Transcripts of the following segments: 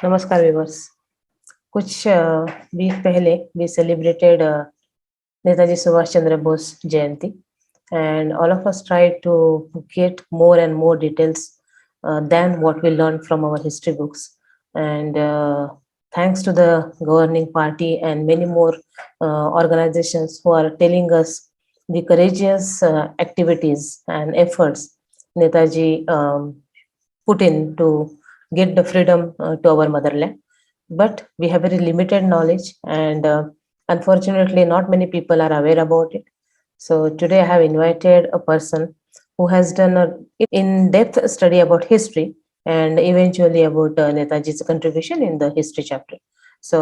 नमस्कार व्यूवर्स। कुछ वीक पहले we celebrated Netaji Subhash Chandra Bose Jayanti, and all of us tried to get more and more details than what we learned from our history books. And thanks to the governing party and many more organizations who are telling us the courageous activities and efforts Netaji put in to get the freedom to our motherland. But we have very limited knowledge, and unfortunately, not many people are aware about it. So today, I have invited a person who has done a in-depth study about history and eventually about Netaji's contribution in the history chapter. So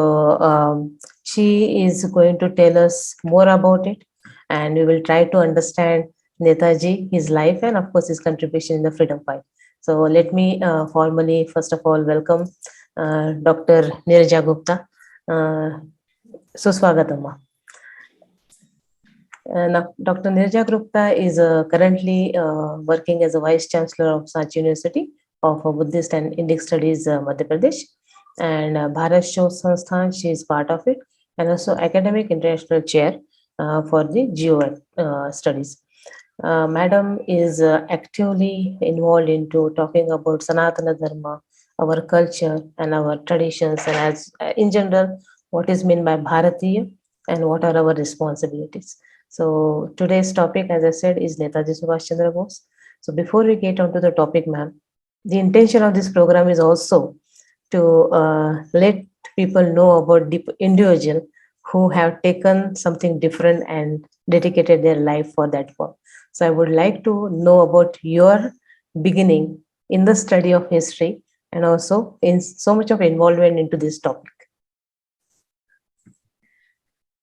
she is going to tell us more about it, and we will try to understand Netaji, his life, and of course his contribution in the freedom fight. So let me formally, first of all, welcome Dr. Nirja Gupta. Suswagatamma. Now, Dr. Nirja Gupta is currently working as a Vice Chancellor of Sanchi University of Buddhist and Indic Studies, Madhya Pradesh, and Bharat Shod Sansthan, she is part of it, and also Academic International Chair for the Geo Studies. Madam is actively involved into talking about Sanatana Dharma, our culture and our traditions, and as in general, what is meant by Bharatiya and what are our responsibilities. So today's topic, as I said, is Netaji Subhash Chandra Bose. So before we get onto the topic, ma'am, the intention of this program is also to let people know about the individual who have taken something different and dedicated their life for that work. So I would like to know about your beginning in the study of history and also in so much of involvement into this topic.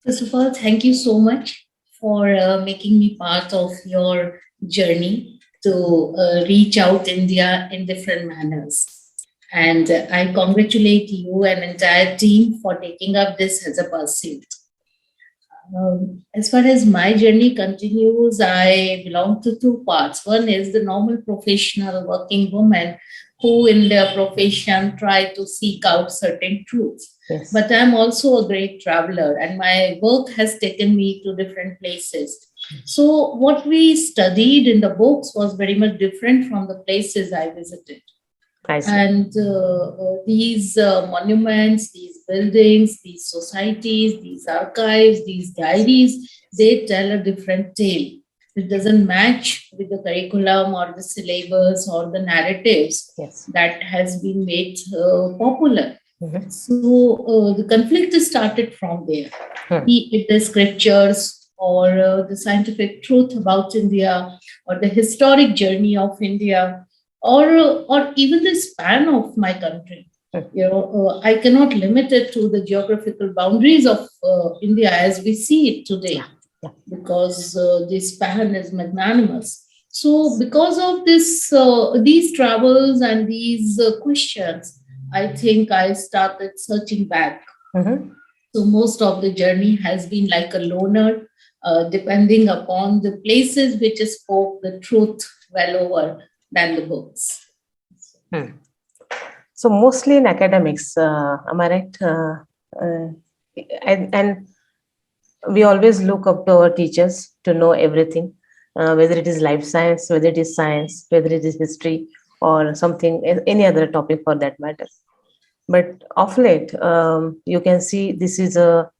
First of all, thank you so much for making me part of your journey to reach out India in different manners. And I congratulate you and entire team for taking up this as a pursuit. As far as my journey continues, I belong to two parts. One is the normal professional working woman who, in their profession, try to seek out certain truths. Yes. But I'm also a great traveler, and my work has taken me to different places. So, what we studied in the books was very much different from the places I visited. I see. And these monuments, these buildings, these societies, these archives, these diaries, they tell a different tale. It doesn't match with the curriculum or the syllabus or the narratives Yes. that has been made popular. Mhm. So the conflict started from there. Hmm. Be it the scriptures or the scientific truth about India or the historic journey of India or even the span of my country. I cannot limit it to the geographical boundaries of India as we see it today, because the span is magnanimous. So, because of these travels and these questions, I think I started searching back. Mhm. So, most of the journey has been like a loner, depending upon the places which spoke the truth well over than the books. So mostly in academics, am I right? And we always look up to our teachers to know everything, whether it is life science, whether it is science, whether it is history or something, any other topic for that matter. But of late, you can see this is a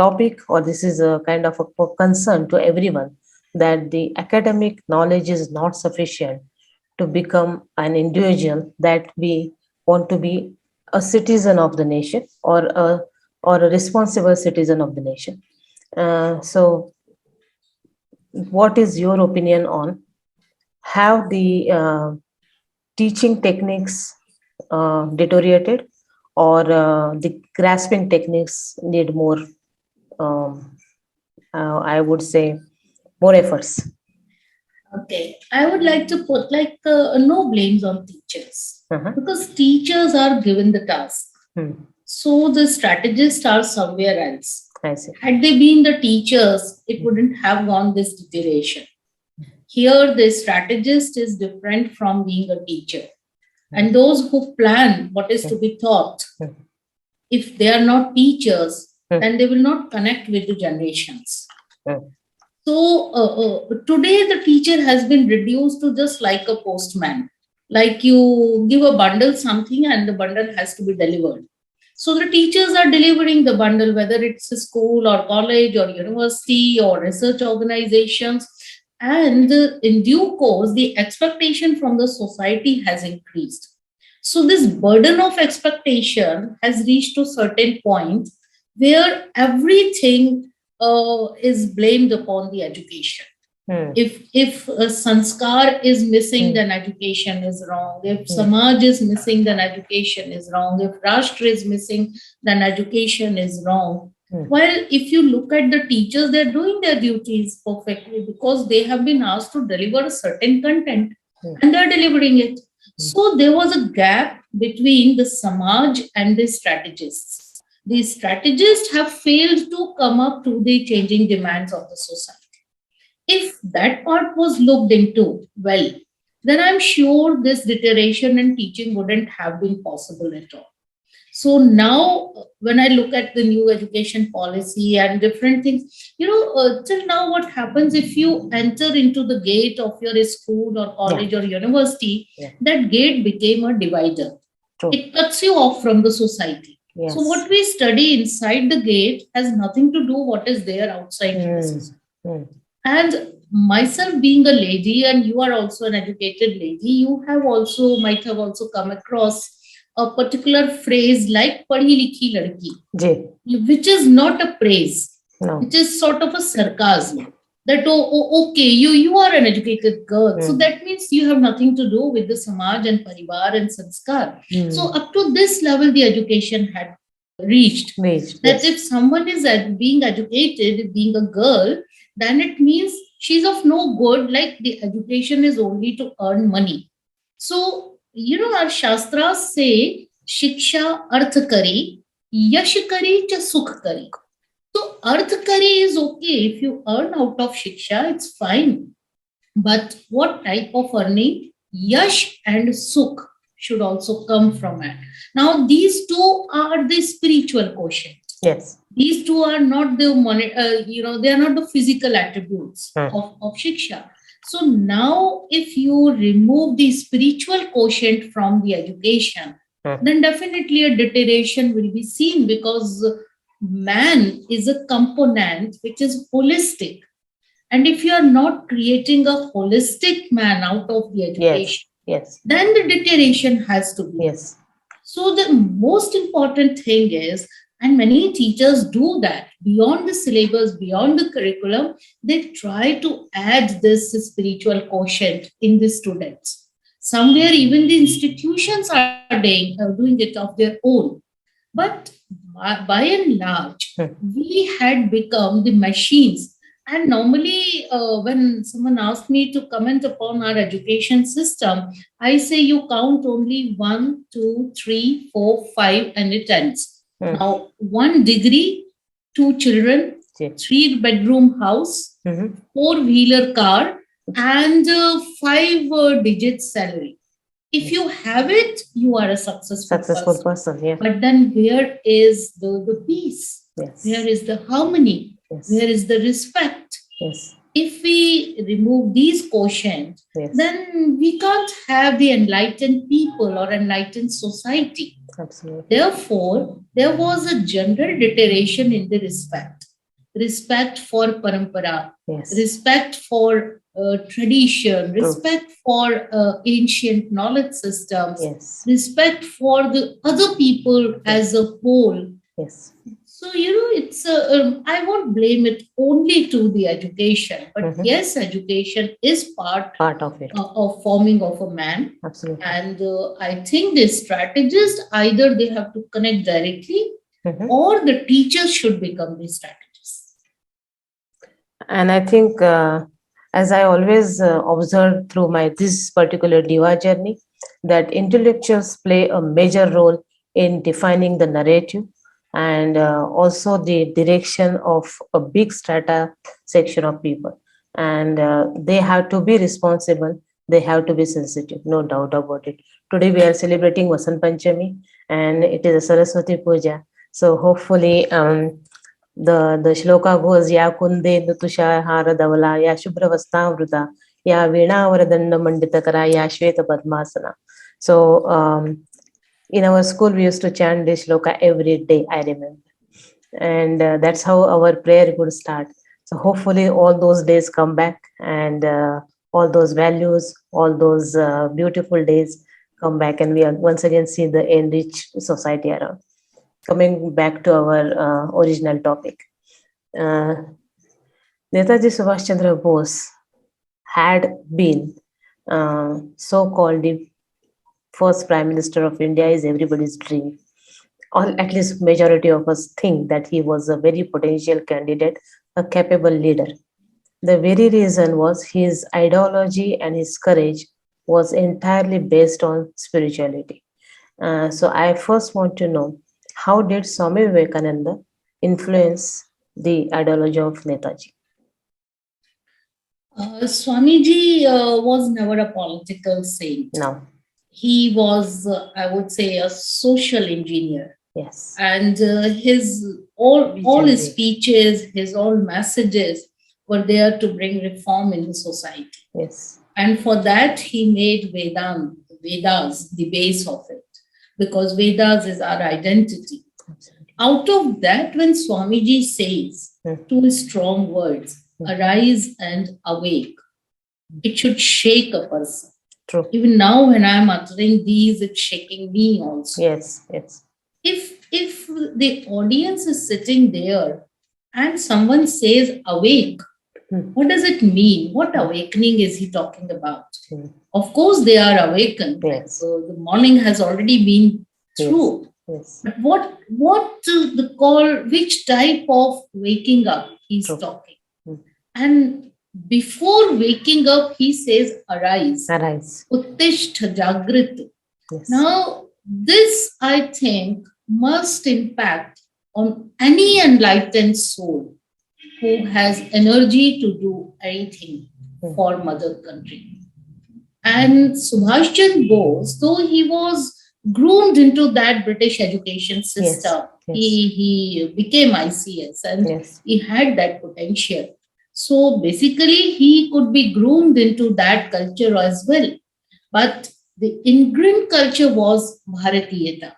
topic, or this is a kind of a concern to everyone, that the academic knowledge is not sufficient to become an individual that we want to be a citizen of the nation, or a responsible citizen of the nation. So what is your opinion on have the teaching techniques deteriorated, or the grasping techniques need more, I would say, more efforts? Okay, I would like to put like no blames on teachers, because teachers are given the task. So the strategists are somewhere else. I see. Had they been the teachers, it wouldn't have gone this deterioration. Here, the strategist is different from being a teacher. And those who plan what is to be taught, if they are not teachers, then they will not connect with the generations. So today the teacher has been reduced to just like a postman. Like you give a bundle something and the bundle has to be delivered. So the teachers are delivering the bundle, whether it's a school or college or university or research organizations. And in due course, the expectation from the society has increased. So this burden of expectation has reached to a certain point where everything is blamed upon the education. If sanskar is missing, then education is wrong. If samaj is missing, then education is wrong. If rashtra is missing, then education is wrong. Well, if you look at the teachers, they're doing their duties perfectly because they have been asked to deliver a certain content and they're delivering it. So there was a gap between the samaj and the strategists. The strategists have failed to come up to the changing demands of the society. If that part was looked into well, then I'm sure this deterioration in teaching wouldn't have been possible at all. So now, when I look at the new education policy and different things, till now, what happens if you enter into the gate of your school or college or university, that gate became a divider. It cuts you off from the society. So what we study inside the gate has nothing to do what is there outside the society. And myself being a lady, and you are also an educated lady, you might have also come across a particular phrase like "padhi likhi ladki," which is not a praise. No. It is sort of a sarcasm. That okay, you are an educated girl, so that means you have nothing to do with the samaj and parivar and sanskar. So up to this level, the education had reached. That if someone is being educated, being a girl, then it means she's of no good, like the education is only to earn money. So, our shastras say, shiksha arth kari, yash kari cha sukh kari. So, arth kari is okay. If you earn out of shiksha, it's fine. But what type of earning? Yash and sukh should also come from it. Now, these two are the spiritual quotient. Yes. These two are not the they are not the physical attributes of shiksha. So now, if you remove the spiritual quotient from the education, then definitely a deterioration will be seen, because man is a component which is holistic. And if you are not creating a holistic man out of the education, then the deterioration has to be. Yes. So the most important thing is, and many teachers do that, beyond the syllabus, beyond the curriculum, they try to add this spiritual quotient in the students. Somewhere even the institutions are doing it of their own. But by and large, we had become the machines. And normally, when someone asks me to comment upon our education system, I say you count only 1, 2, 3, 4, 5, and it ends. Now, 1 degree, 2 children, 3-bedroom house, 4-wheeler car, and 5-digit salary. If you have it, you are a successful person. Yeah. But then where is the peace? Yes. Where is the harmony? Yes. Where is the respect? Yes. If we remove these quotients, then we can't have the enlightened people or enlightened society. Absolutely. Therefore, there was a general deterioration in the respect. Respect for parampara, respect for tradition, respect for ancient knowledge systems, respect for the other people as a whole. Yes. So, it's I won't blame it only to the education, but yes, education is part of it, of forming of a man. Absolutely. And I think the strategist, either they have to connect directly or the teachers should become the strategists. And I think, as I always observed through this particular Diva journey, that intellectuals play a major role in defining the narrative and also the direction of a big strata section of people. And they have to be responsible they have to be sensitive, no doubt about it. Today we are celebrating Vasant Panchami, and it is a Saraswati Puja. So hopefully, the shloka goes, Ya kunde tushar dhavala, Ya shubhra vastavrita, Ya veena varadanda manditakara, Ya shweta padmasana. So in our school we used to chant this shloka every day, I remember, and that's how our prayer would start. So hopefully all those days come back, and all those values, all those beautiful days come back, and we are once again see the enriched society around. Coming back to our original topic, uh, Netaji Subhash Chandra Bose had been so-called the first Prime Minister of India is everybody's dream, or at least majority of us think that he was a very potential candidate, a capable leader. The very reason was his ideology and his courage was entirely based on spirituality. So I first want to know, how did Swami Vivekananda influence the ideology of Netaji? Swamiji was never a political saint. No. He was, I would say, a social engineer. Yes. And his all his speeches, his all messages were there to bring reform in the society. Yes. And for that, he made Vedas the base of it, because Vedas is our identity. Absolutely. Out of that, when Swamiji says two strong words, arise and awake, it should shake a person. True. Even now, when I'm uttering these, it's shaking me also. Yes, yes. If the audience is sitting there and someone says awake, what does it mean? What awakening is he talking about? Of course, they are awakened. Yes. So the morning has already been through. Yes. But what the call? Which type of waking up he's talking? And before waking up, he says, arise. Arise. Uttishth Jagrit. Yes. Now, this, I think, must impact on any enlightened soul who has energy to do anything for mother country. And Subhash Chandra Bose, though he was groomed into that British education system, Yes. he became ICS and Yes. he had that potential. So basically, he could be groomed into that culture as well. But the ingrained culture was Bharatiyata,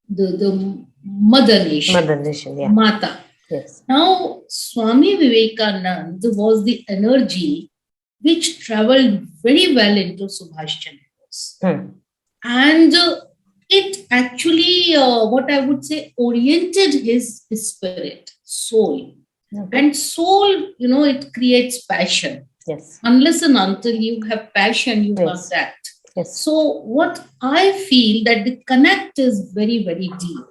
the mother nation. Mother nation, yeah. Mata. Yes. Now, Swami Vivekananda was the energy which traveled very well into Subhash Chandra Bose. And it actually, what I would say, oriented his spirit, soul. Okay. And soul, it creates passion. Yes. Unless and until you have passion, you have that. Yes. So what I feel that the connect is very, very deep.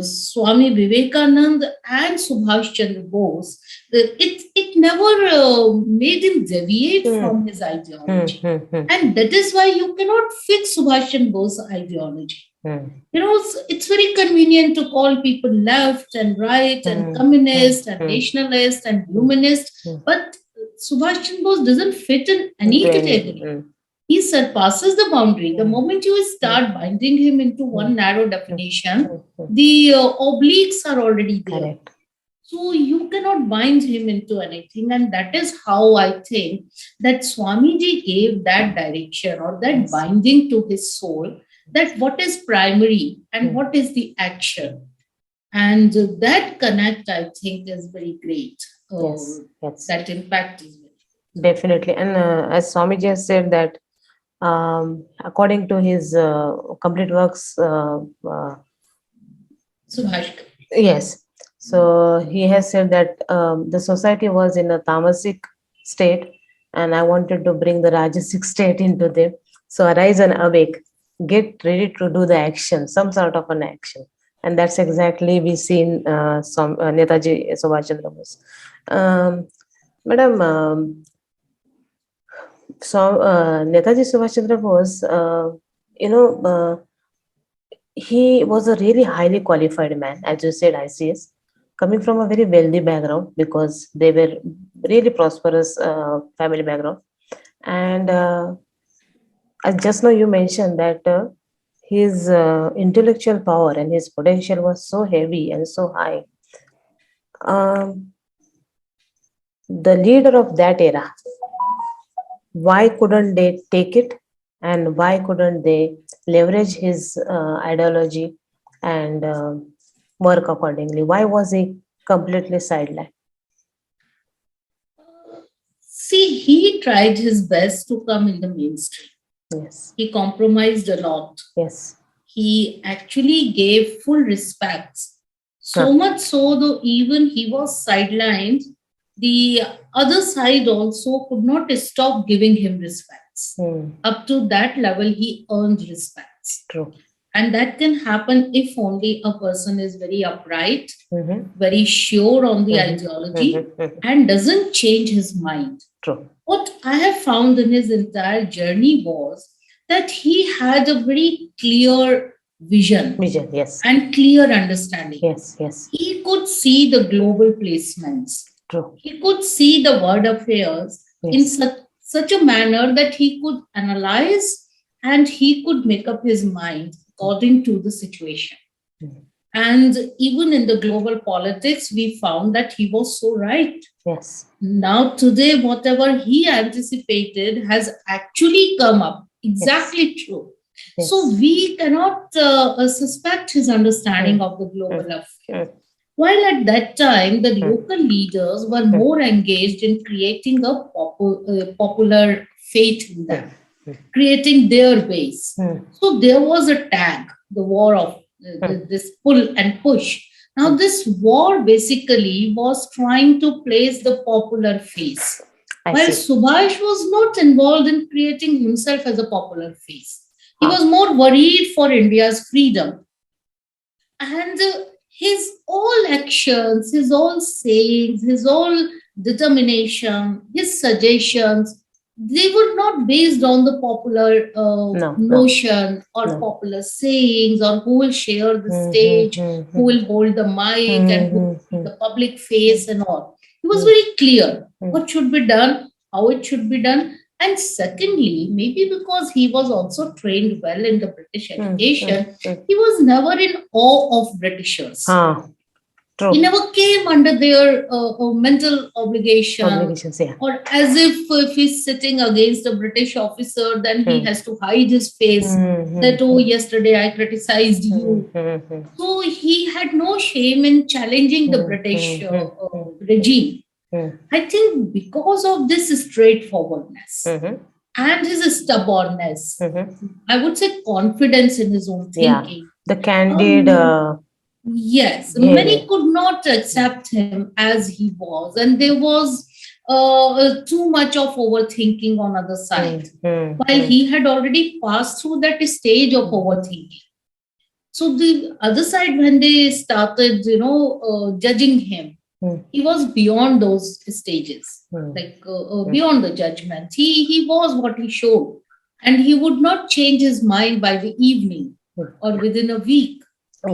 Swami Vivekananda and Subhash Chandra Bose, it never made him deviate from his ideology. And that is why you cannot fix Subhash Chandra Bose's ideology. It's very convenient to call people left and right and communist and nationalist and humanist, but Subhash Chandra Bose doesn't fit in any category. He surpasses the boundary. The moment you start binding him into one narrow definition, the obliques are already there. Correct. So you cannot bind him into anything. And that is how I think that Swamiji gave that direction or that binding to his soul, that what is primary and what is the action. And that connect, I think, is very great. Yes. That impact is very definitely. And as Swamiji has said that, according to his complete works, Subhash. Yes. So he has said that the society was in a tamasic state, and I wanted to bring the Rajasic state into them. So arise and awake, get ready to do the action, some sort of an action. And that's exactly we see in Netaji Subhash Chandra Bose. Madam, so Netaji Subhash Chandra Bose, he was a really highly qualified man, as you said, ICS, coming from a very wealthy background because they were really prosperous family background. And just now you mentioned that his intellectual power and his potential was so heavy and so high. Um, the leader of that era, why couldn't they take it, and why couldn't they leverage his ideology and work accordingly? Why was he completely sidelined? See, he tried his best to come in the mainstream. Yes, He compromised a lot. yes, He actually gave full respects. So Huh. much so, though, even he was sidelined, the other side also could not stop giving him respects. Up to that level, he earned respects. True. And that can happen if only a person is very upright, Mm-hmm. very sure on the Mhm. ideology, Mhm. and doesn't change his mind. True. What I have found in his entire journey was that he had a very clear vision Vision, yes. and clear understanding. Yes, yes. He could see the global placements. True. He could see the world affairs in Yes. such a manner that he could analyze and he could make up his mind according to the situation. Mhm. And even in the global politics, we found that he was so right. Yes. Now, today, whatever he anticipated has actually come up exactly true. Yes. So, we cannot suspect his understanding of the global affair. While at that time, the local leaders were more engaged in creating a popular faith in them, creating their base. So there was a tag, the war of this pull and push. Now, this war basically was trying to place the popular face. While Subhash was not involved in creating himself as a popular face, he was more worried for India's freedom. And his all actions, his all sayings, his all determination, his suggestions, they were not based on the popular notion or popular sayings or who will share the stage, who will hold the mic and who will be the public face and all. It was very clear what should be done, how it should be done. And secondly, maybe because he was also trained well in the British education, he was never in awe of Britishers. True. He never came under their mental Obligations, yeah. or as if he's sitting against a British officer, then he has to hide his face that, oh, yesterday I criticized you. So he had no shame in challenging the British regime. I think because of this straightforwardness and his stubbornness, I would say confidence in his own thinking. The candid. Yes, many could not accept him as he was, and there was too much of overthinking on other side. While he had already passed through that stage of overthinking. So the other side, when they started, judging him, he was beyond those stages, like beyond the judgment. He was what he showed, and he would not change his mind by the evening or within a week.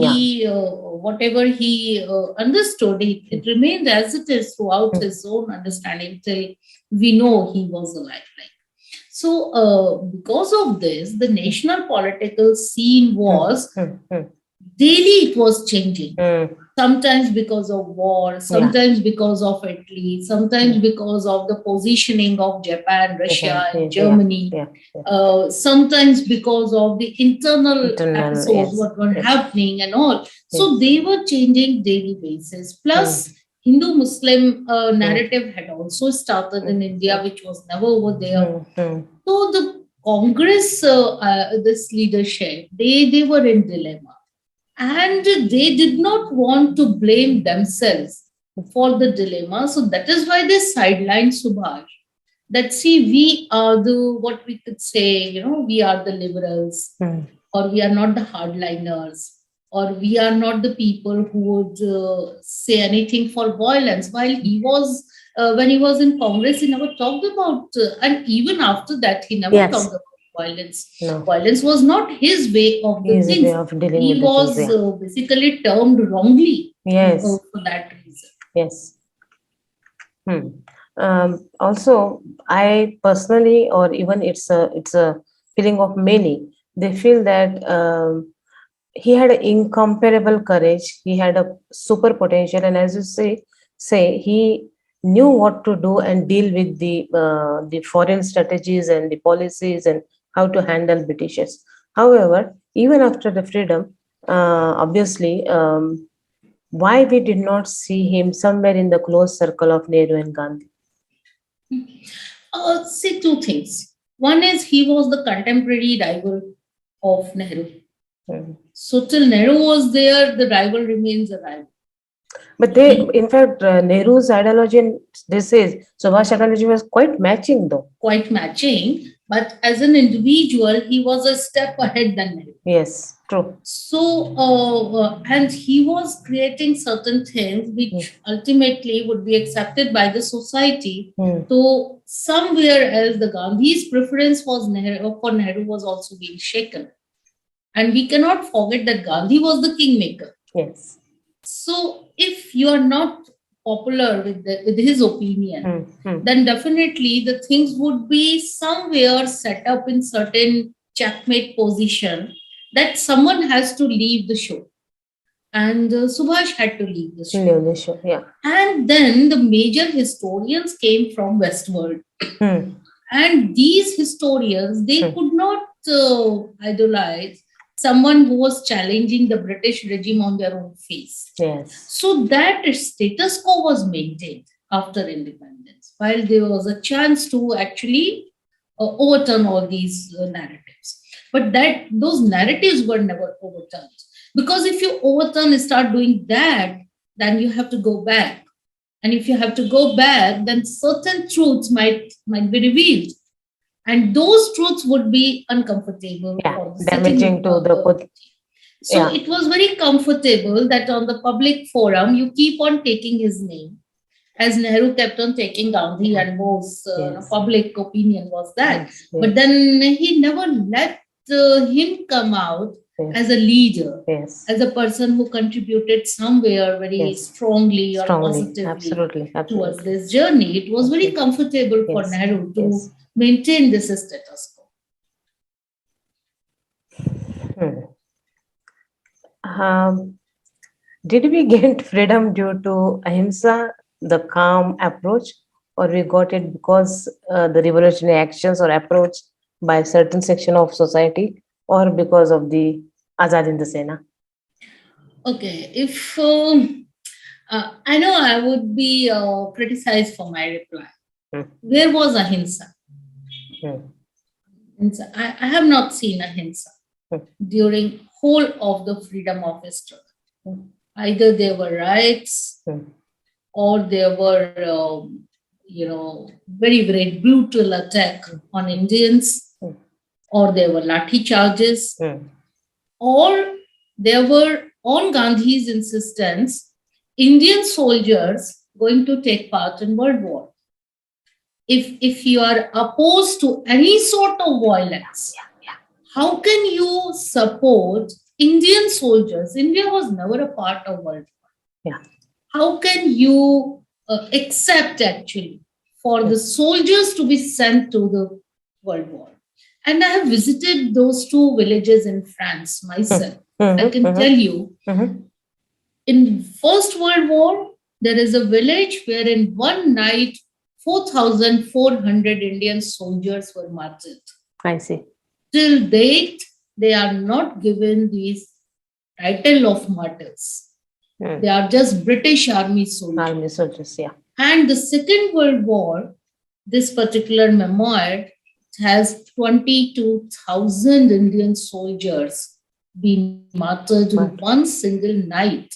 He whatever he understood, it remained as it is throughout his own understanding till we know he was alive. So because of this, the national political scene was daily it was changing. Sometimes because of war, sometimes because of Italy, sometimes because of the positioning of Japan, Russia, and Germany, sometimes because of the internal episodes, what were happening and all. So they were changing daily basis. Plus, Hindu-Muslim narrative had also started in India, which was never over there. So the Congress, this leadership, they were in dilemma. And they did not want to blame themselves for the dilemma. So that is why they sidelined Subhash. That, see, we are what we could say, we are the liberals, or we are not the hardliners, or we are not the people who would say anything for violence. While he was, when he was in Congress, he never talked about, and even after that, he never talked about violence. No. Violence was not his way of the His things. way of dealing He with the was things, basically termed wrongly Yes. for that reason. Yes. Also, I personally, or even it's a feeling of many, they feel that he had incomparable courage. He had a super potential, and as you say he knew what to do and deal with the foreign strategies and the policies and how to handle Britishers. However, even after the freedom, obviously, why we did not see him somewhere in the close circle of Nehru and Gandhi? See, two things. One is he was the contemporary rival of Nehru. Mm. So till Nehru was there, the rival remains a rival. But they, in fact, Nehru's ideology and this is Subhash ideology was quite matching, though. Quite matching, but as an individual, he was a step ahead than Nehru. Yes, true. So, and he was creating certain things which ultimately would be accepted by the society. So, somewhere else, the Gandhi's preference was Nehru, for Nehru was also being shaken. And we cannot forget that Gandhi was the kingmaker. Yes. So, if you are not popular with his opinion, then definitely the things would be somewhere set up in certain checkmate position that someone has to leave the show. And Subhash had to leave the show. Leave the show, yeah. And then the major historians came from Westworld. And these historians, they could not idolize someone who was challenging the British regime on their own face. Yes. So that status quo was maintained after independence, while there was a chance to actually overturn all these narratives. But that those narratives were never overturned. Because if you overturn and start doing that, then you have to go back. And if you have to go back, then certain truths might be revealed. And those truths would be uncomfortable. Yeah, damaging to the... So it was very comfortable that on the public forum, you keep on taking his name. As Nehru kept on taking Gandhi and Bose, public opinion was that. Yes. But then he never let him come out as a leader, as a person who contributed somewhere very strongly or positively towards this journey. It was very comfortable for Nehru to maintain this status quo. Did we get freedom due to ahimsa, the calm approach, or we got it because the revolutionary actions or approach by a certain section of society, or because of the Azad Hind Sena? Okay, if I know I would be criticized for my reply. Where was ahimsa? I have not seen ahimsa during whole of the freedom of struggle. Either there were riots or there were, very, very brutal attack on Indians, or there were lathi charges, or there were, on Gandhi's insistence, Indian soldiers going to take part in World War. If you are opposed to any sort of violence, how can you support Indian soldiers? India was never a part of World War. How can you accept actually for the soldiers to be sent to the World War? And I have visited those two villages in France myself. I can tell you, in First World War, there is a village where in one night, 4,400 Indian soldiers were martyred. I see. Till date, they are not given this title of martyrs. They are just British Army soldiers. Army soldiers, yeah. And the Second World War, this particular memoir has 22,000 Indian soldiers being martyred in one single night.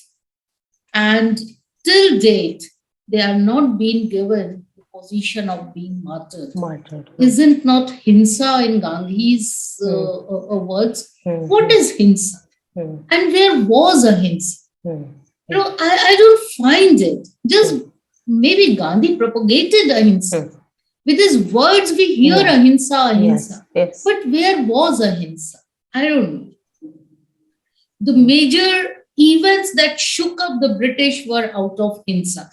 And till date, they are not being given the position of being martyred. Isn't not Hinsa in Gandhi's words? What is Hinsa? And where was ahimsa? I don't find it. Just maybe Gandhi propagated ahimsa. With his words, we hear ahimsa, ahimsa. Yes. But where was ahimsa? I don't know. The major events that shook up the British were out of hinsa.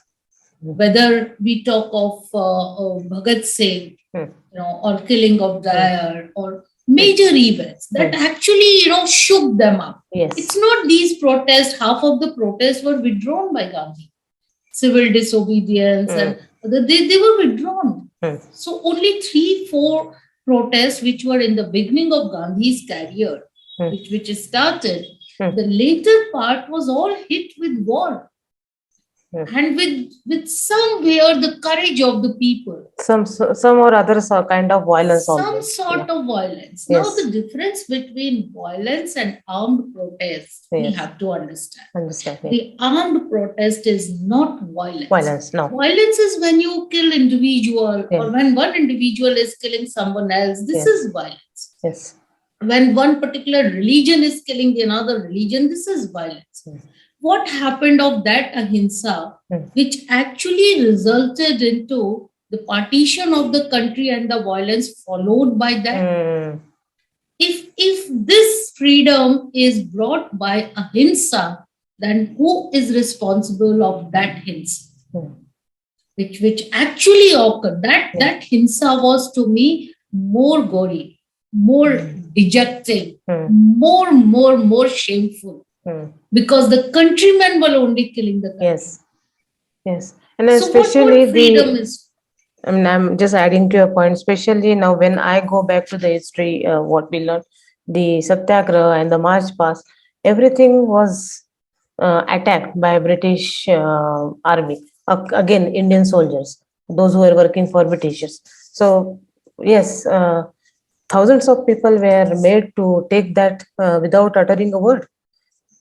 Whether we talk of Bhagat Singh, or killing of Dyer, or major events that actually, shook them up. Yes. It's not these protests. Half of the protests were withdrawn by Gandhi. Civil disobedience, and they were withdrawn. So only 3-4 protests which were in the beginning of Gandhi's career, which started, the later part was all hit with war. And with somewhere the courage of the people. Some or other kind of violence. Some sort of violence. Yes. Now the difference between violence and armed protest, we have to understand. The armed protest is not violence. Violence, no. Violence is when you kill individual, or when one individual is killing someone else. This is violence. Yes. When one particular religion is killing another religion, this is violence. What happened of that ahimsa, which actually resulted into the partition of the country and the violence followed by that? If this freedom is brought by ahimsa, then who is responsible of that hinsa? Which actually occurred. That hinsa was to me more gory, more dejecting, more shameful. Because the countrymen were only killing the country. Yes. And especially so freedom is. I'm just adding to your point, especially now when I go back to the history, what we learned, the Satyagraha and the March Past, everything was attacked by British army. Again, Indian soldiers, those who were working for Britishers. So, yes, thousands of people were made to take that without uttering a word.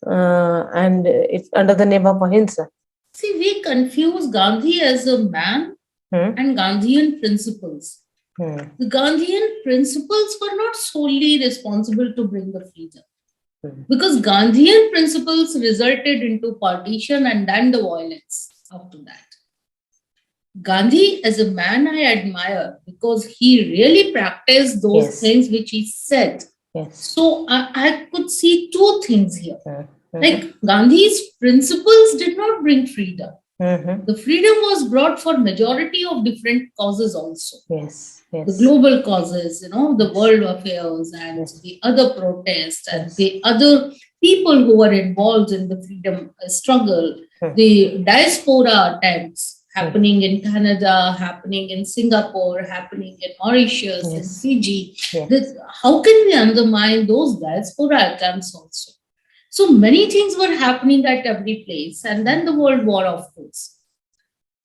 And it's under the name of ahimsa. See, we confuse Gandhi as a man and Gandhian principles. The Gandhian principles were not solely responsible to bring the freedom. Because Gandhian principles resulted into partition and then the violence after that. Gandhi as a man I admire because he really practiced those things which he said. So I could see two things here. Like Gandhi's principles did not bring freedom. The freedom was brought for majority of different causes also. The global causes, the world affairs and the other protests and the other people who were involved in the freedom struggle, the diaspora attempts happening in Canada, happening in Singapore, happening in Mauritius, in Fiji. How can we undermine those diaspora attempts also? So many things were happening at every place, and then the World War, of course.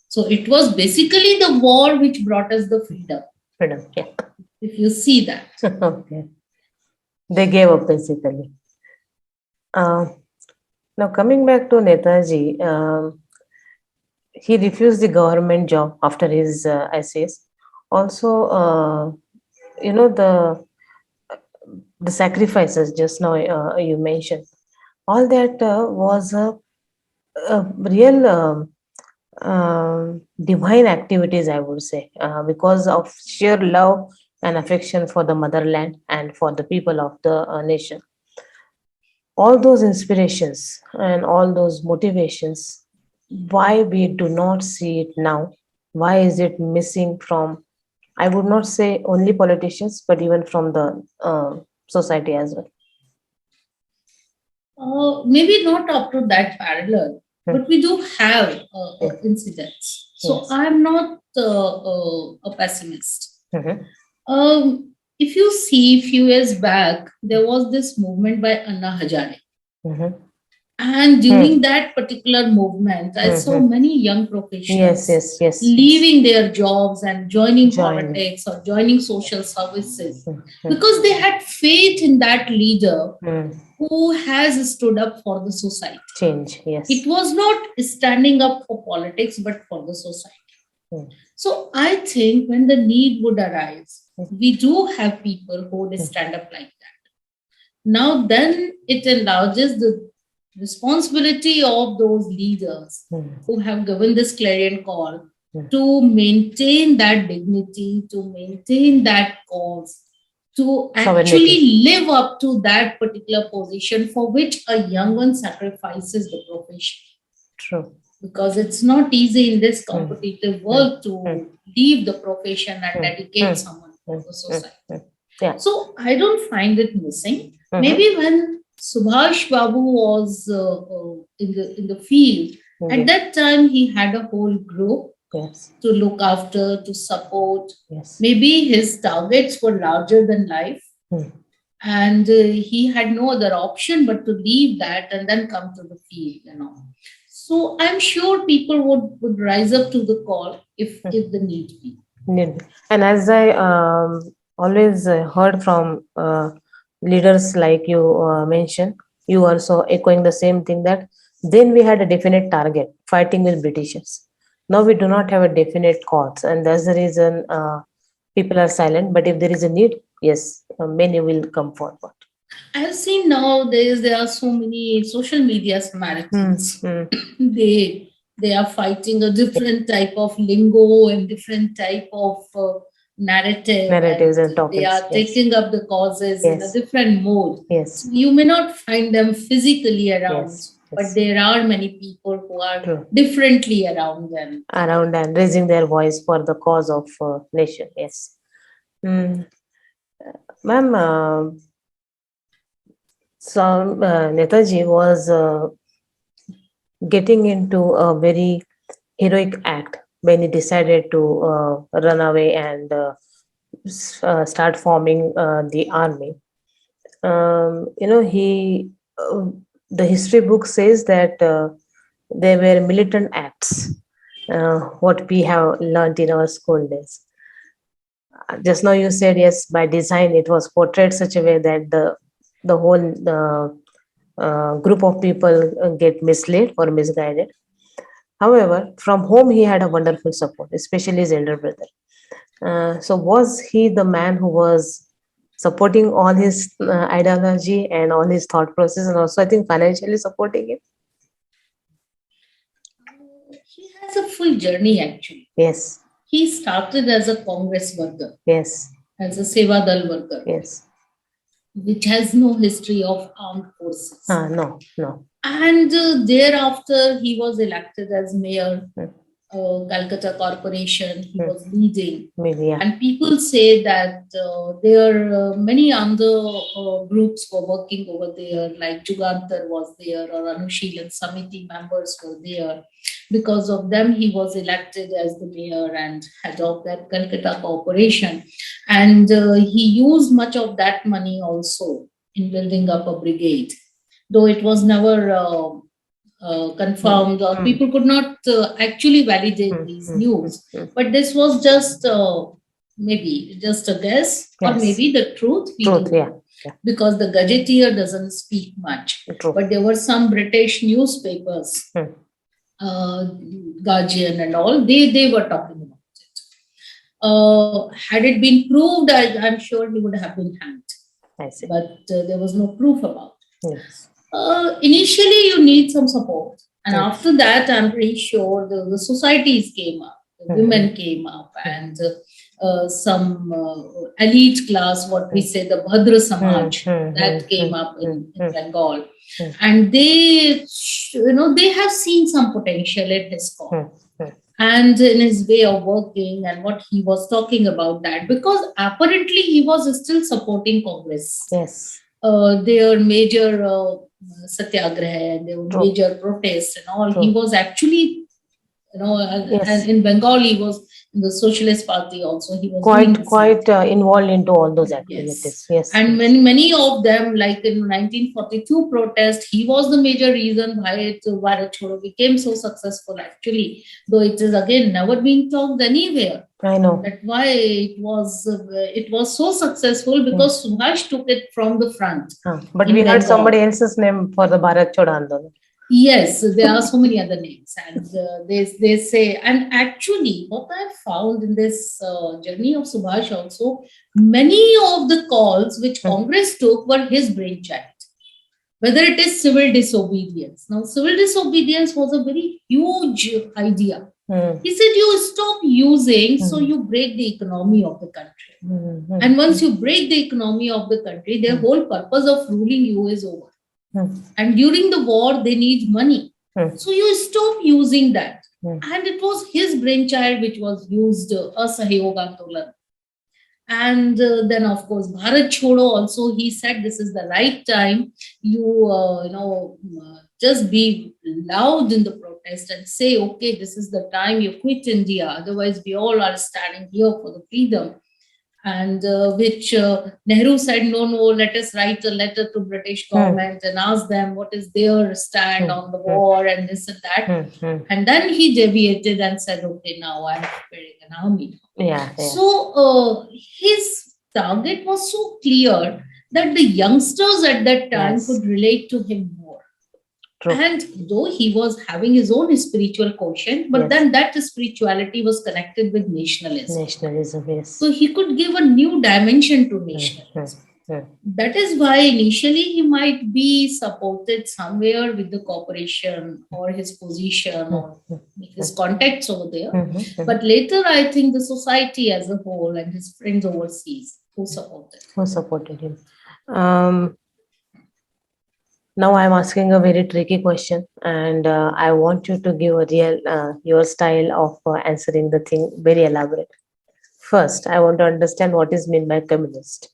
So it was basically the war which brought us the freedom. If you see that. They gave up basically. Now coming back to Netaji, he refused the government job after his essays. Also, the sacrifices just now you mentioned. All that was a real divine activities, I would say, because of sheer love and affection for the motherland and for the people of the nation. All those inspirations and all those motivations, why we do not see it now? Why is it missing from, I would not say only politicians, but even from the society as well? Maybe not up to that parallel, but we do have incidents. So I'm not a pessimist. If you see a few years back, there was this movement by Anna Hazare. And during that particular movement, I saw many young professionals leaving their jobs and joining politics or joining social services because they had faith in that leader who has stood up for the society. Change, It was not standing up for politics, but for the society. So I think when the need would arise, we do have people who would stand up like that. Now then it enlarges the responsibility of those leaders who have given this clarion call to maintain that dignity, to maintain that cause, to actually live up to that particular position for which a young one sacrifices the profession. True. because it's not easy in this competitive world to leave the profession and dedicate someone for the society. Yeah. So I don't find it missing. Maybe when Subhash Babu was in the field, at that time he had a whole group to look after, to support. Maybe his targets were larger than life. And he had no other option but to leave that and then come to the field, So I'm sure people would rise up to the call if the need be. And as I always heard from leaders like you mentioned, you also echoing the same thing, that then we had a definite target, fighting with Britishers. Now we do not have a definite cause, and that's the reason people are silent. But if there is a need, yes, many will come forward. I have seen nowadays there are so many social media Samaritans. They are fighting a different type of lingo and different type of narratives and topics. They are taking up the causes in a different mode. Yes. You may not find them physically around, but there are many people who are differently around them. Around and raising their voice for the cause of nation. Yes. Ma'am, so Netaji was getting into a very heroic act when he decided to run away and start forming the army. The history book says that they were militant acts, what we have learned in our school days. Just now you said, yes, by design it was portrayed such a way that the whole group of people get misled or misguided. However, from home he had a wonderful support, especially his elder brother. So was he the man who was supporting all his ideology and all his thought process, and also I think financially supporting it? He has a full journey actually. Yes. He started as a Congress worker. Yes. As a Seva Dal worker. Yes. Which has no history of armed forces. No. And thereafter, he was elected as mayor, Calcutta Corporation. He was leading. Maybe, and people say that there many other groups were working over there, like Jugantar was there, or Anushilan Samiti members were there. Because of them, he was elected as the mayor and head of that Calcutta Corporation. And he used much of that money also in building up a brigade, though it was never confirmed, or people could not actually validate these news. But this was just maybe just a guess, or maybe the truth. Because the gazetteer doesn't speak much. But there were some British newspapers, Guardian and all, they were talking about it. Had it been proved, I'm sure he would have been hanged. I see. But there was no proof about it. Yes. Initially, you need some support. And after that, I'm pretty sure the societies came up, the women came up, and some elite class, what we say, the Bhadra Samaj, that came up in Bengal. And they have seen some potential in his cause. And in his way of working and what he was talking about that, because apparently he was still supporting Congress. Yes. Their major satyagraha and their major protests and all. He was actually, and in Bengal he was in the Socialist Party also. He was quite involved into all those activities. Yes. And many of them, like in 1942 protest, he was the major reason why Bharat Chhodo became so successful actually, though it is again never been talked anywhere. I know. That's why it was so successful, because Subhash took it from the front. But we heard somebody else's name for the Bharat Chhodo Andolan. Yes, there are so many other names, and they say, and actually what I found in this journey of Subhash also, many of the calls which Congress took were his brainchild. Whether it is civil disobedience. Now, civil disobedience was a very huge idea. He said, you stop using, so you break the economy of the country. And once you break the economy of the country, their whole purpose of ruling you is over. And during the war, they need money. So you stop using that. And it was his brainchild which was used, Asahayog Andolan. And then, of course, Bharat Chodo also, he said this is the right time. Just be loud in the protest and say, okay, this is the time you quit India. Otherwise, we all are standing here for the freedom. And which Nehru said, no, let us write a letter to British government and ask them what is their stand on the war and this and that. And then he deviated and said, okay, now I'm preparing an army. So his target was so clear that the youngsters at that time could relate to him more. True. And though he was having his own spiritual quotient, but then that spirituality was connected with nationalism. So he could give a new dimension to nationalism. That is why initially he might be supported somewhere with the corporation or his position or his contacts over there. But later, I think the society as a whole and his friends overseas who supported him. Now I'm asking a very tricky question, and I want you to give a real your style of answering the thing, very elaborate. First, I want to understand what is meant by communist.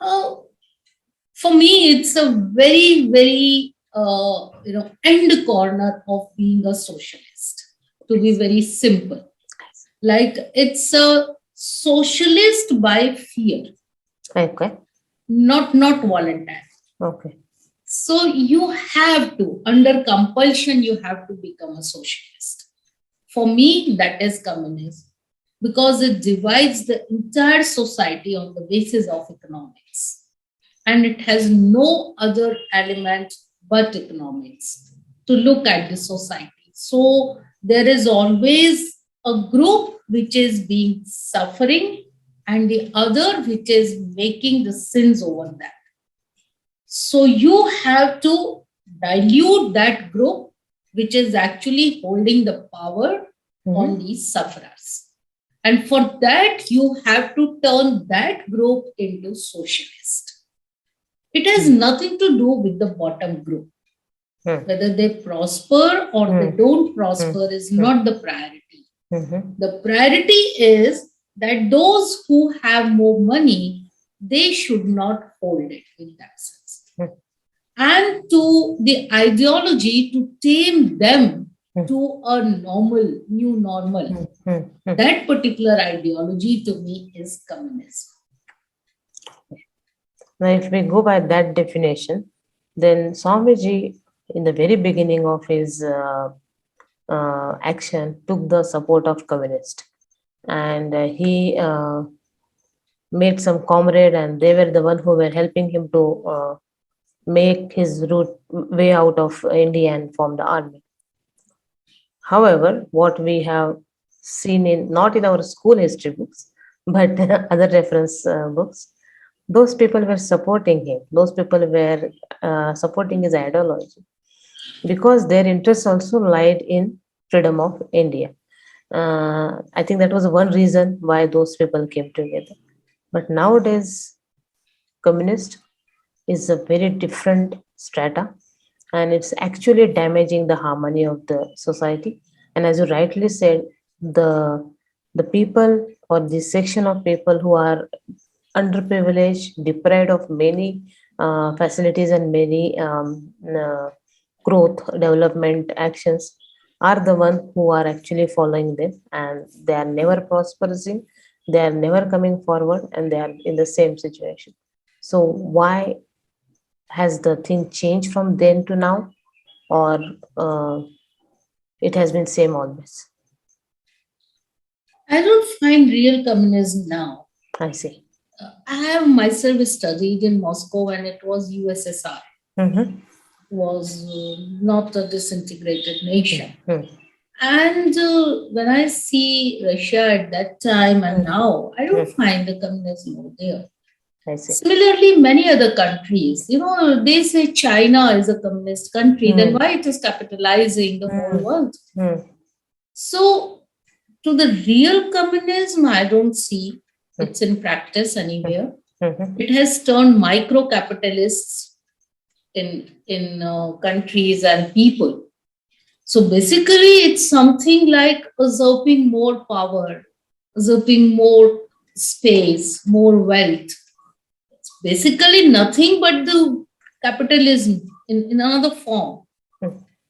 For me, it's a very, very end corner of being a socialist. To be very simple, like it's a socialist by fear. Okay. Not voluntary. Okay. So you have to, under compulsion, you have to become a socialist. For me, that is communism, because it divides the entire society on the basis of economics. And it has no other element but economics to look at the society. So there is always a group which is being suffering and the other which is making the sins over that. So you have to dilute that group which is actually holding the power on these sufferers. And for that, you have to turn that group into socialist. It has nothing to do with the bottom group. Whether they prosper or they don't prosper is not the priority. The priority is that those who have more money, they should not hold it in that sense. And to the ideology to tame them to a new normal. That particular ideology to me is communism. Now, if we go by that definition, then Swamiji, in the very beginning of his action, took the support of communist. And he made some comrade, and they were the one who were helping him to make his way out of India and form the army. However, what we have seen not in our school history books, but other reference books, those people were supporting him. Those people were supporting his ideology because their interests also lied in freedom of India. I think that was one reason why those people came together. But nowadays, communist is a very different strata, and it's actually damaging the harmony of the society. And as you rightly said, the people or the section of people who are underprivileged, deprived of many facilities and many growth development actions are the ones who are actually following them, and they are never prospering, they are never coming forward, and they are in the same situation. So why has the thing changed from then to now, or it has been same always? I don't find real communism now. I see. I have myself studied in Moscow when it was USSR. Was not a disintegrated nation. And when I see Russia at that time and now, I don't find the communism over there. I see. Similarly, many other countries, they say China is a communist country, then why it is capitalizing the whole world? So, to the real communism, I don't see it's in practice anywhere. It has turned micro capitalists in countries and people. So basically, it's something like usurping more power, usurping more space, more wealth. It's basically nothing but the capitalism in another form.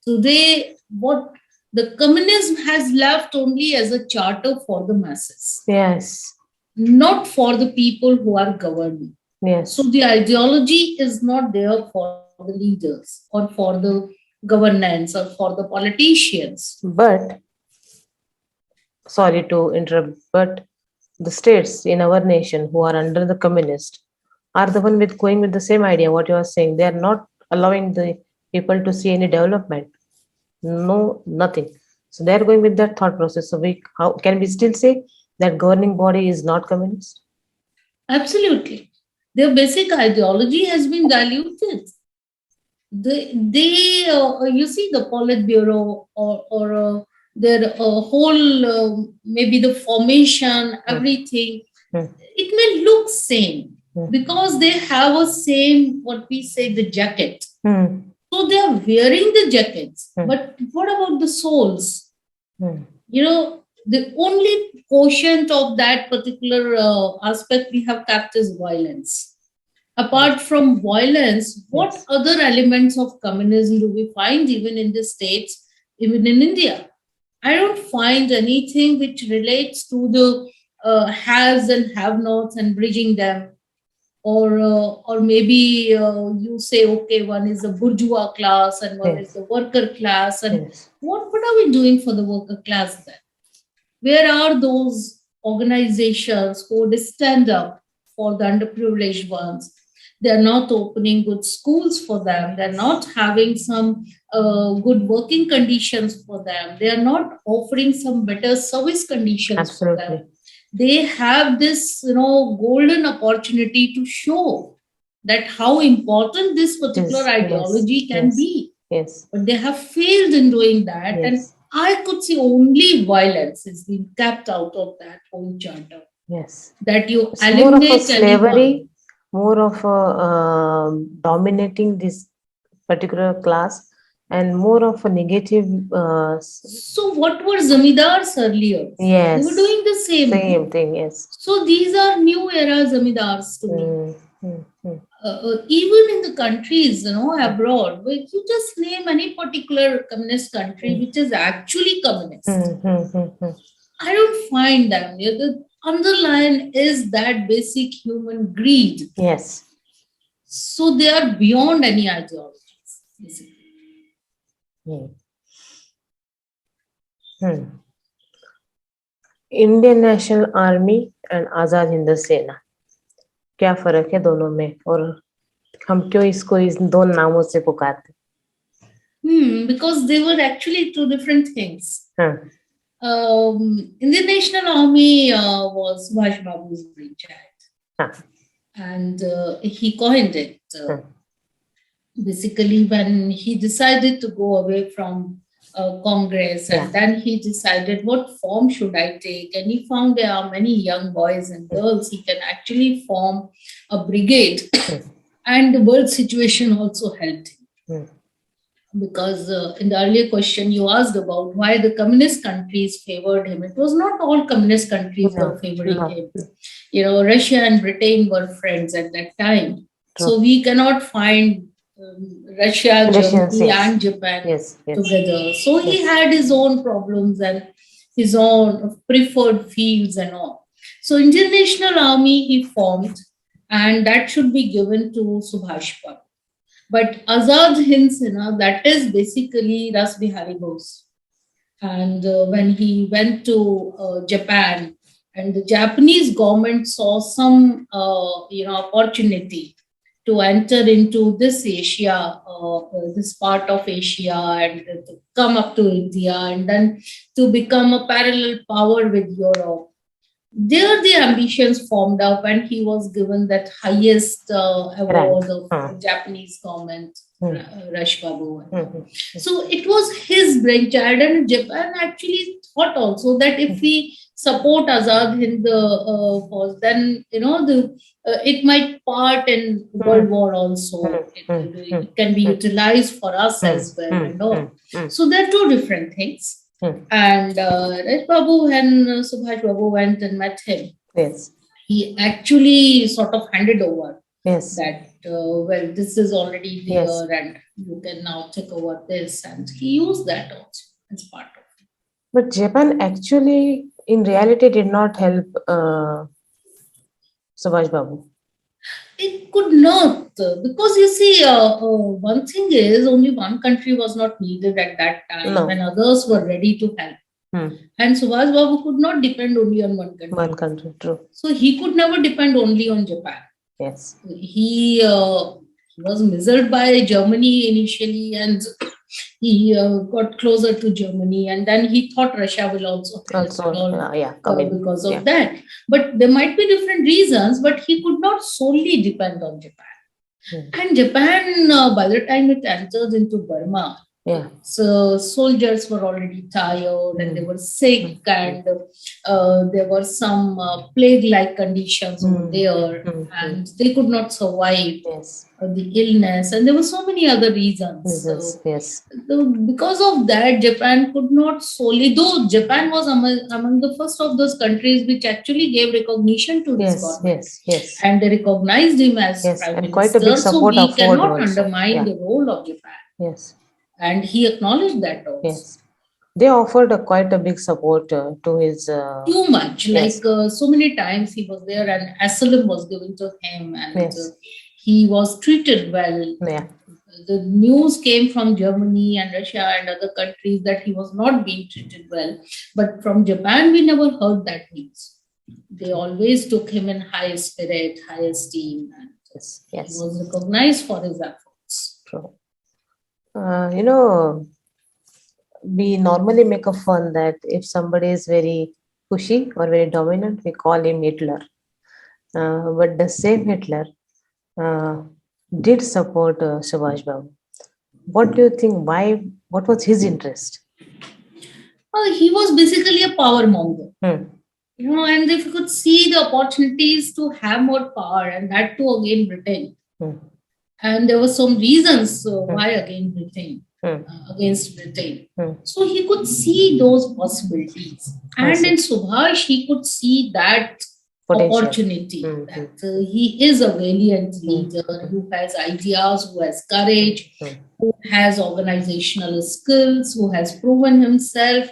Today, what the communism has left only as a charter for the masses, Yes. not for the people who are governing. Yes. So the ideology is not there for the leaders or for the governance or for the politicians. But, sorry to interrupt, but the states in our nation who are under the communist are the one with going with the same idea, what you are saying. They are not allowing the people to see any development. No, nothing. So they are going with that thought process. So how can we still say that governing body is not communist? Absolutely. Their basic ideology has been diluted. They you see the Politburo or their whole, maybe the formation, everything, it may look same because they have a same, what we say, the jacket. So they are wearing the jackets, but what about the souls? You know, the only quotient of that particular aspect we have kept is violence. Apart from violence, what other elements of communism do we find even in the States, even in India? I don't find anything which relates to the haves and have-nots and bridging them. Or maybe you say, okay, one is a bourgeois class and one is the worker class. And what are we doing for the worker class then? Where are those organizations who would stand up for the underprivileged ones? They're not opening good schools for them. They're not having some good working conditions for them. They are not offering some better service conditions for them. They have this, golden opportunity to show that how important this particular ideology can be. Yes. But they have failed in doing that. And I could see only violence is being kept out of that whole charter. Yes. That you It's eliminate more of a slavery, anyone. more of a dominating this particular class, and more of a negative. So what were zamidars earlier? Yes. They were doing the same thing. Yes. So these are new era zamidars to me. Even in the countries, abroad, where you just name any particular communist country which is actually communist. I don't find them. The underline is that basic human greed. Yes. So they are beyond any ideologies, basically. Indian National Army and Azad Hind Sena, क्या फर्क है दोनों में, और हम क्यों इसको इस दो नामों से पुकारते? Because they were actually two different things. Indian National Army was Subhash Babu's brainchild, and he coined it. Basically, when he decided to go away from Congress, and then he decided what form should I take, and he found there are many young boys and girls. He can actually form a brigade, and the world situation also helped him. Because in the earlier question you asked about why the communist countries favored him. It was not all communist countries were favoring him. Russia and Britain were friends at that time. So we cannot find Russia, Germany and Japan together. So he had his own problems and his own preferred fields and all. So Indian National Army he formed, and that should be given to Subhash Babu. But Azad Hind Sena, that is basically Ras Bihari Bose. And when he went to Japan, and the Japanese government saw some, opportunity to enter into this Asia, this part of Asia, and to come up to India, and then to become a parallel power with Europe. There the ambitions formed up, and he was given that highest award of Japanese government, Rash Babu. So it was his brainchild, and Japan actually thought also that if we support Azad Hind cause, then it might part in World War also. It can be utilized for us as well and all. So there are two different things. And Raj Babu and Subhash Babu went and met him. Yes. He actually sort of handed over Yes. that, well, this is already there, Yes. and you can now take over this. And he used that also as part of it. But Japan actually, in reality, did not help Subhash Babu. It could not, because you see, one thing is, only one country was not needed at that time when others were ready to help. And Subhash Babu could not depend only on one country. One country, true. So he could never depend only on Japan. Yes. He was misled by Germany initially, and he got closer to Germany, and then he thought Russia will also help because of that. But there might be different reasons, but he could not solely depend on Japan. And Japan, by the time it entered into Burma, so soldiers were already tired and they were sick, and there were some plague-like conditions over there, and they could not survive the illness, and there were so many other reasons. So because of that, Japan could not solely, though Japan was among the first of those countries which actually gave recognition to his government, and they recognized him as Prime Minister. Quite a big support. So we cannot undermine the role of Japan. And he acknowledged that also. They offered quite a big support to his... Too much. Like so many times he was there and asylum was given to him, and he was treated well. The news came from Germany and Russia and other countries that he was not being treated well. But from Japan, we never heard that news. They always took him in high spirit, high esteem, and he was recognized for his efforts. True. We normally make a fun that if somebody is very pushy or very dominant, we call him Hitler. But the same Hitler did support Subhash Babu. What do you think? Why? What was his interest? He was basically a power monger. And if you could see the opportunities to have more power, and that too again Britain. And there were some reasons why against Britain. So he could see those possibilities. And in Subhash, he could see that opportunity. That he is a valiant leader who has ideas, who has courage, who has organizational skills, who has proven himself,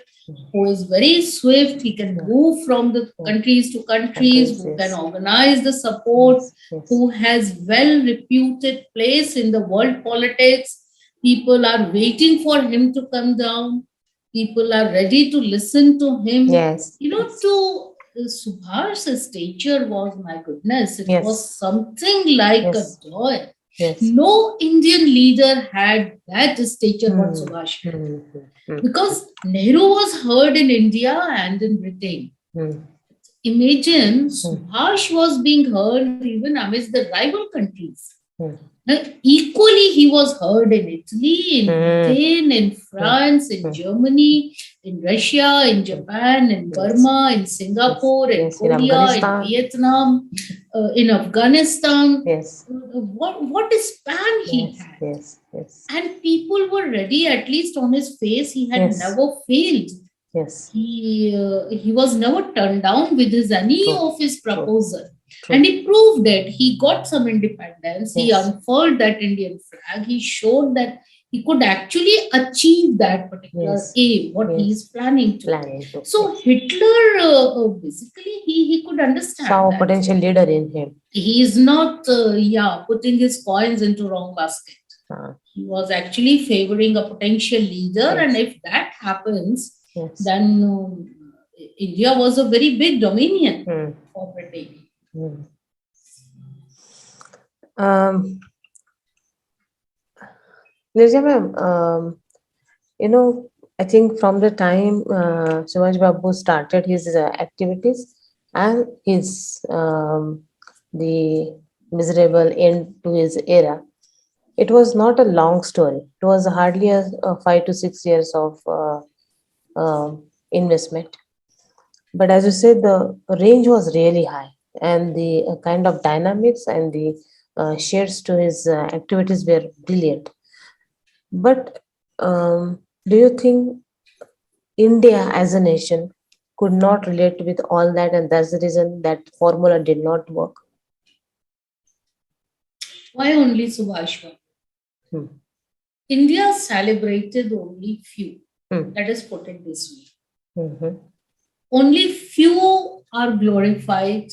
who is very swift. He can move from the countries to countries, who can organize the support, who has well-reputed place in the world politics. People are waiting for him to come down. People are ready to listen to him. To Subhash's stature was, my goodness, it was something like a doll. No Indian leader had that stature what Subhash had. Because Nehru was heard in India and in Britain. Imagine Subhash was being heard even amidst the rival countries. Now, equally, he was heard in Italy, in Britain, in France, in Germany, in Russia, in Japan, in Burma, in Singapore, in Korea, in Vietnam, in Afghanistan. What a span he had. And people were ready, at least on his face, he had never failed. He was never turned down with any of his proposal. And he proved it. He got some independence. He unfurled that Indian flag. He showed that he could actually achieve that particular aim, what he is planning to. So Hitler, basically, he could understand. Saw a potential leader in him. He is not, putting his coins into wrong basket. He was actually favoring a potential leader, and if that happens, then India was a very big dominion for Britain. Nirja ma'am, I think from the time Subhash Babu started his activities and his the miserable end to his era, it was not a long story. It was hardly a 5 to 6 years of investment. But as you said, the range was really high, and the kind of dynamics and the shares to his activities were brilliant. But do you think India as a nation could not relate with all that, and that's the reason that formula did not work? Why only Subhash Chandra? Hmm. India celebrated only few. Hmm. Let us put it this way. Mhm. Only few are glorified,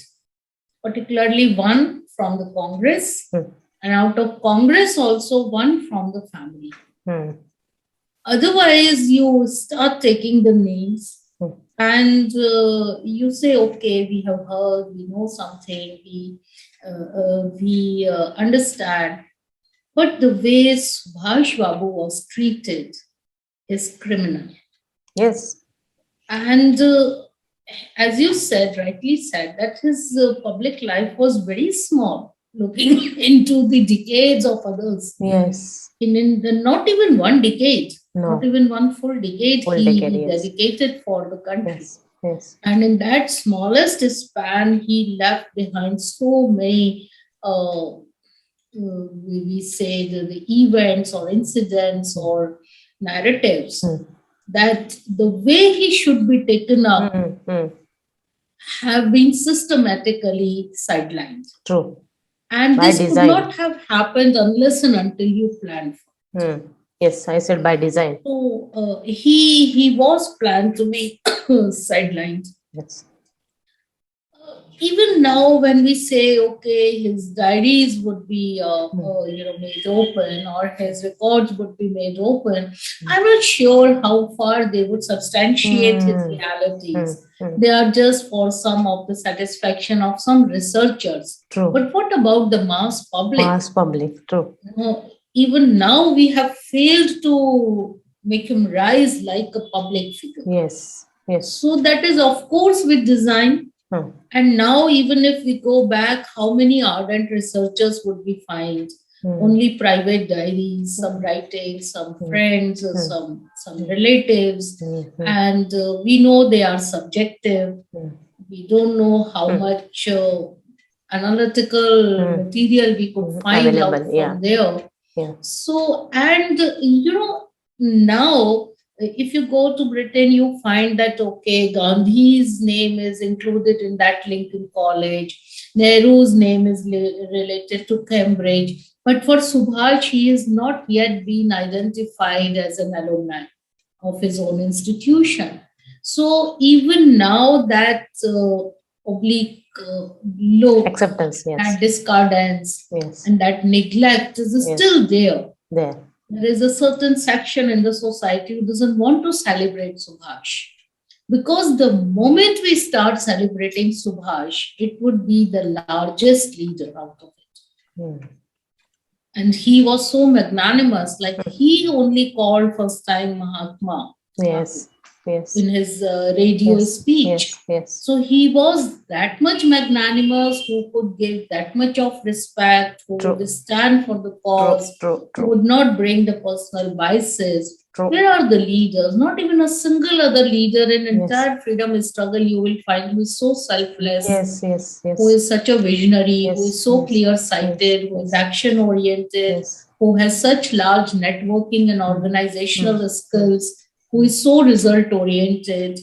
particularly one from the Congress, Hmm. and out of Congress also one from the family. Hmm. Otherwise, you start taking the names Hmm. and you say, okay, we have heard, we know something, we understand. But the way Subhash Babu was treated is criminal. Yes. And as you said, rightly said, that his public life was very small, looking into the decades of others. Yes. In the, not even one decade, not No. even one full decade, Full he decade, yes. dedicated for the country. Yes. Yes. And in that smallest span, he left behind so many, we say, the events or incidents or narratives Hmm. that the way he should be taken up Hmm. Hmm. have been systematically sidelined. True. And By this could design. not have happened unless and until you planned for it. Hmm. Yes, I said by design. So he was planned to be sidelined. Yes. Even now, when we say, okay, his diaries would be made open, or his records would be made open, I'm not sure how far they would substantiate his realities. They are just for some of the satisfaction of some researchers. True. But what about the mass public? Mass public. True. Even now, we have failed to make him rise like a public figure. Yes. Yes. So that is, of course, with design. Hmm. And now, even if we go back, how many ardent researchers would we find? Only private diaries, some writings, some friends, some relatives, and we know they are subjective. We don't know how much analytical material we could find Available, out from yeah. there. Yeah. So, and now if you go to Britain, you find that, okay, Gandhi's name is included in that Lincoln College, Nehru's name is related to Cambridge, but for Subhash, he has not yet been identified as an alumni of his own institution. So even now, that oblique look, Acceptance, yes. that discordance, Yes. and that neglect is still there. There. There is a certain section in the society who doesn't want to celebrate Subhash. Because the moment we start celebrating Subhash, it would be the largest leader out of it. And he was so magnanimous, like he only called first time Mahatma. Yes. Yes. In his radio speech. Yes. Yes. So he was that much magnanimous, who could give that much of respect, who would stand for the cause, who would not bring the personal biases. Where are the leaders? Not even a single other leader in entire freedom struggle you will find who is so selfless. Yes. Yes. Yes. Who is such a visionary, who is so clear-sighted, who is action-oriented, who has such large networking and organizational skills, who is so result-oriented.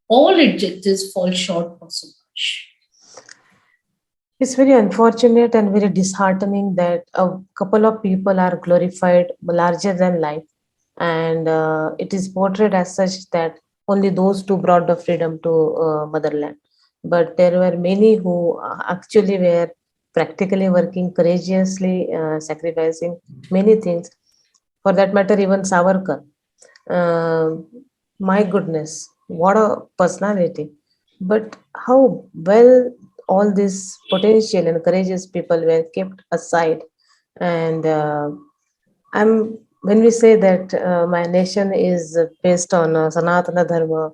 All adjectives fall short for Subhash. It's very unfortunate and very disheartening that a couple of people are glorified larger than life, and it is portrayed as such that only those two brought the freedom to motherland. But there were many who actually were practically working courageously, sacrificing many things. For that matter, even Savarkar. My goodness, what a personality. But how well all these potential and courageous people were kept aside. And when we say that my nation is based on Sanatana Dharma,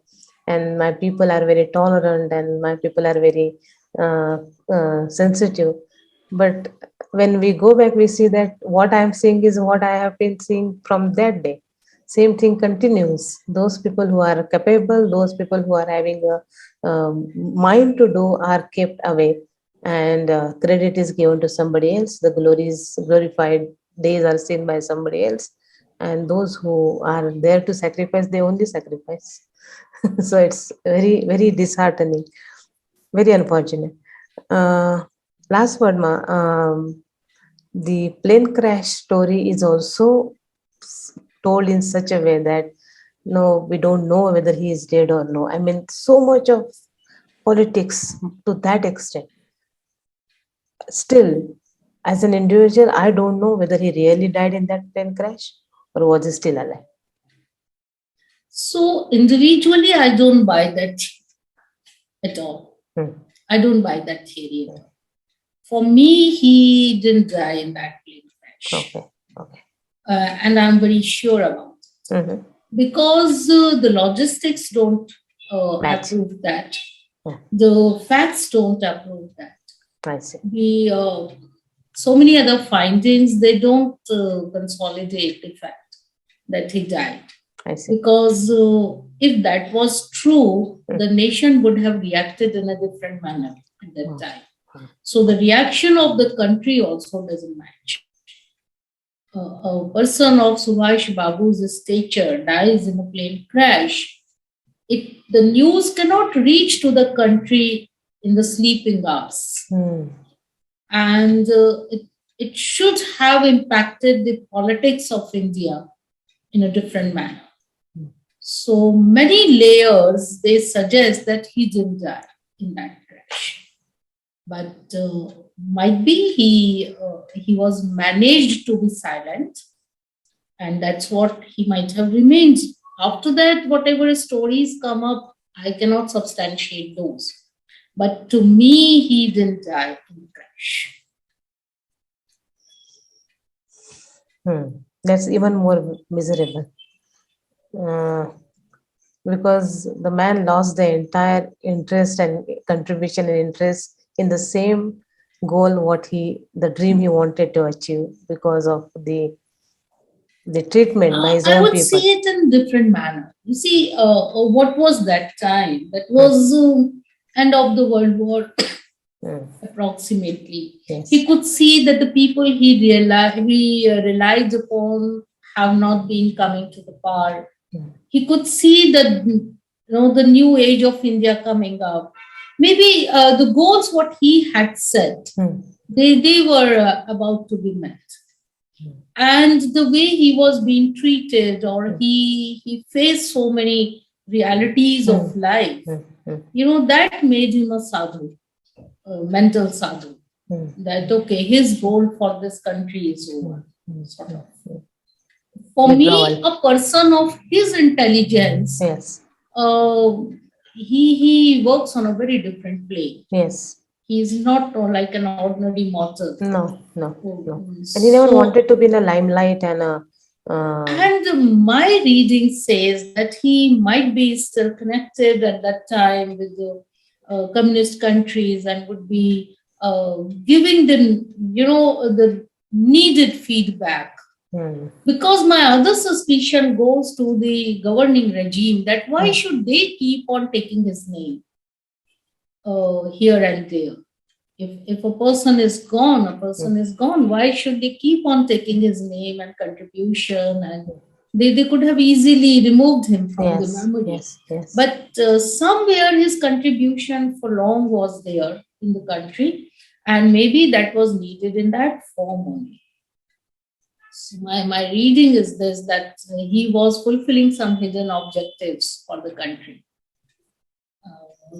and my people are very tolerant, and my people are very sensitive. But when we go back, we see that what I am seeing is what I have been seeing from that day. same thing continues. Those people who are capable, those people who are having a mind to do are kept away, and credit is given to somebody else. The glorified days are seen by somebody else, and those who are there to sacrifice, they only sacrifice. So it's very, very disheartening, very unfortunate. Last word, ma. The plane crash story is also told in such a way that no, we don't know whether he is dead or no. I mean, so much of politics to that extent. Still, as an individual, I don't know whether he really died in that plane crash or was he still alive. So individually, I don't buy that at all. I don't buy that theory at all. For me, he didn't die in that plane crash. Okay. And I'm very sure about it. Because the logistics don't approve that. The facts don't approve that. I see. So many other findings, they don't consolidate the fact that he died. I see. Because if that was true, the nation would have reacted in a different manner at that time. So the reaction of the country also doesn't match. A person of Subhash Babu's stature dies in a plane crash. The news cannot reach to the country in the sleeping hours. And it should have impacted the politics of India in a different manner. So many layers, they suggest that he didn't die in that crash. But might be he was managed to be silent, and that's what he might have remained. After that, whatever stories come up, I cannot substantiate those. But to me, he didn't die in the crash. That's even more miserable. Because the man lost the entire interest and contribution and interest in the same goal, the dream he wanted to achieve, because of the treatment by his own people. I would see it in different manner. You see, what was that time? That was end of the World War, approximately. Yes. He could see that the people he relied upon have not been coming to the power. He could see that the new age of India coming up. Maybe the goals what he had set, they were about to be met. And the way he was being treated, or he faced so many realities of life, that made him a sadhu, a mental sadhu. That, okay, his role for this country is over, sort of. For me, a person of his intelligence, yes, he works on a very different plane. Yes. He is not like an ordinary mortal. No. And he never wanted to be in the limelight and and my reading says that he might be still connected at that time with the communist countries and would be giving them, the needed feedback. Because my other suspicion goes to the governing regime, that why should they keep on taking his name here and there? If a person is gone, is gone. Why should they keep on taking his name and contribution? And they could have easily removed him from the memory. Yes. But somewhere his contribution for long was there in the country, and maybe that was needed in that form only. So my reading is this, that he was fulfilling some hidden objectives for the country,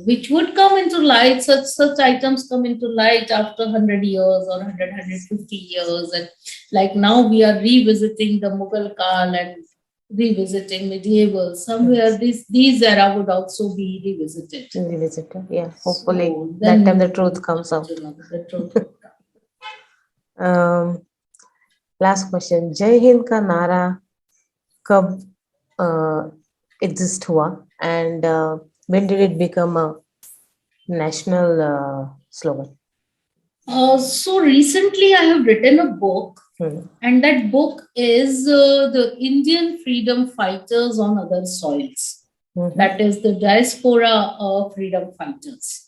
which would come into light. Such items come into light after 100 years or 150 years. And like now we are revisiting the Mughal Kal and revisiting medieval. Somewhere these era would also be revisited. Yeah. Hopefully that time the truth comes out. Last question. Jai Hind ka nara kab exist hua, and when did it become a national slogan? So recently I have written a book And that book is the Indian freedom fighters on other soils. That is the diaspora of freedom fighters.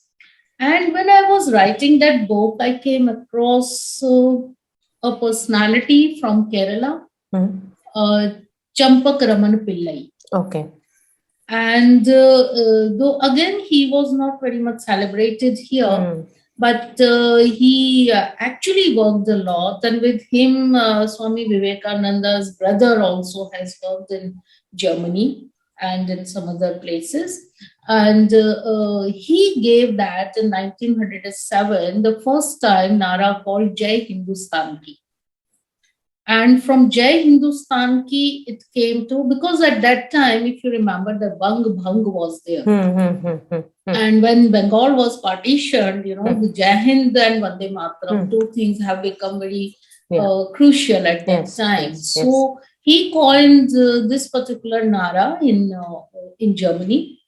And when I was writing that book, I came across a personality from Kerala, Champak Raman Pillai. Okay. And though again he was not very much celebrated here, but he actually worked a lot. And with him, Swami Vivekananda's brother also has worked in Germany and in some other places. And he gave that in 1907, the first time Nara called Jai Hindustan Ki. And from Jai Hindustan Ki, it came to, because at that time, if you remember, the Bang Bhang was there. And when Bengal was partitioned, the Jai Hind and Vande Mataram, two things have become very crucial at that time. So he coined this particular Nara in Germany,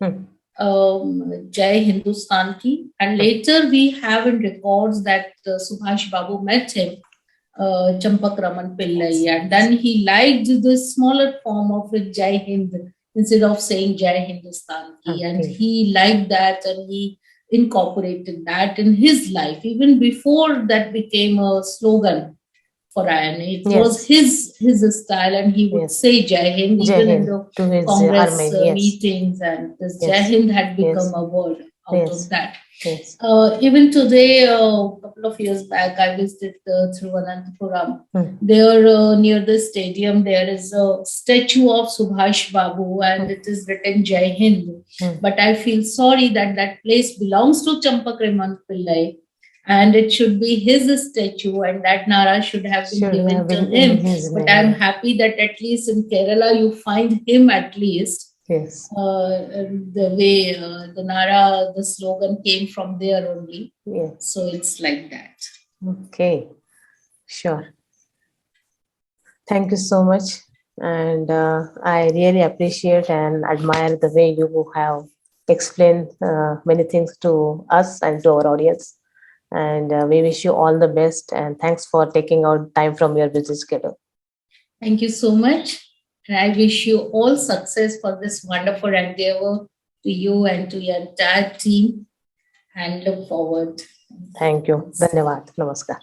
Jai Hindustan Ki. And later we have in records that Subhash Babu met him, Champak Raman Pillai, and then he liked the smaller form of it, Jai Hind, instead of saying Jai Hindustan Ki. And he liked that, and he incorporated that in his life, even before that became a slogan for INA. It was his style, and he would say Jai Hind even in the Congress meetings, and this Jai Hind had become a word out of that. Even today, a couple of years back, I visited Thiruvananthapuram. There, near the stadium, there is a statue of Subhash Babu, and it is written Jai Hind. But I feel sorry that that place belongs to Champak Raman Pillai, and it should be his statue, and that Nara should have been given to him. But I'm happy that at least in Kerala, you find him at least. The way the Nara, the slogan came from there only. So it's like that. Okay, sure. Thank you so much. And I really appreciate and admire the way you have explained many things to us and to our audience. And we wish you all the best. And thanks for taking out time from your busy schedule. Thank you so much. And I wish you all success for this wonderful endeavor to you and to your entire team, and look forward. Thank you. Dhanyavad. Namaskar.